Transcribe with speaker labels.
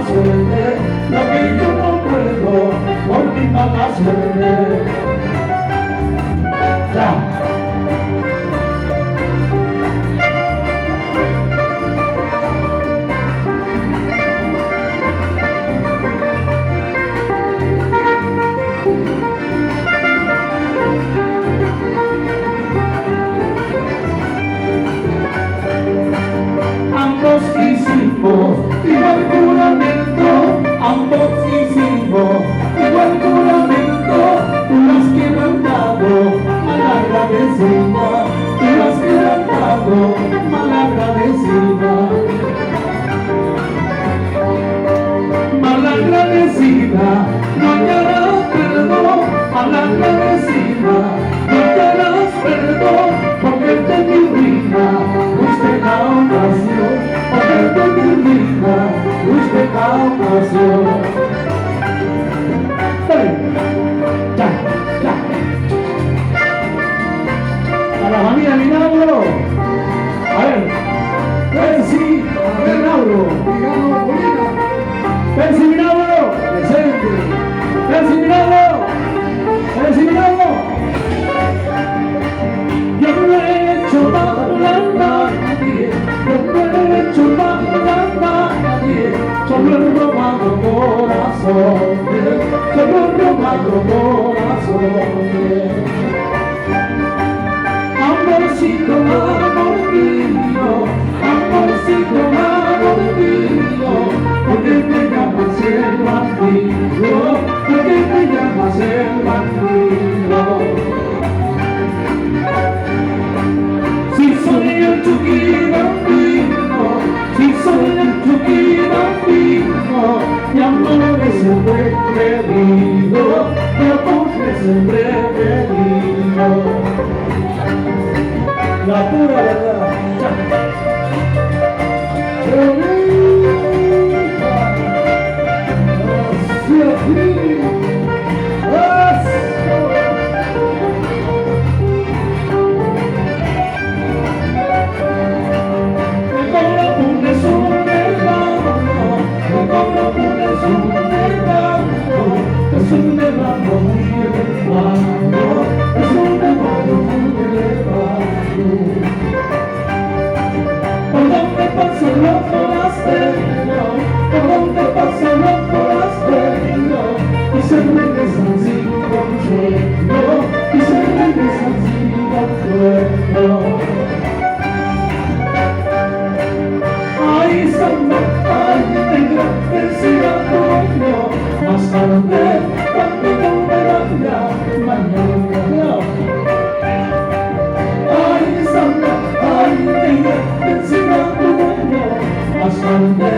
Speaker 1: suerte, lo que yo no puedo por mi mala suerte. Ya. Ambos hicimos igual juramento, ambos hicimos igual juramento. Tú las quebrantado, malagradecida, tú las quebrantado, malagradecida. Malagradecida, no hallarás perdón, malagradecida, no hallarás perdón, porque de mi ruina usted la ocasión, porque de mi ruina usted la ocasión. Ya, ya. A la familia Minabro, a ver, Percy, a ver, Minabro, digamos, Molina. Percy Minabro, presente. Percy Minabro, Percy Minabro. Yo no he hecho nada a nadie, yo no he hecho nada a nadie, solo he robado corazones, solo he robado corazones. Amorcito, amor mío, amorcito, amor mío, ¿por qué me llamas el bandido? ¿Por qué me llamas el bandido? Si soy el Chuquibambino, si soy el Chuquibambino, mi amor es el preferido, mi amor es el preferido. La pura verdad. Es un nevado muy elevado, es un nevado muy elevado. Por donde paso los forasteros, por donde paso los forasteros, y se regresan sin consuelo, y se regresan sin consuelo. Ay, samba, ay, negra, decía coño, más tarde, cuando me vaya, mañana. Ay, samba, ay, negra, decía coño, más tarde,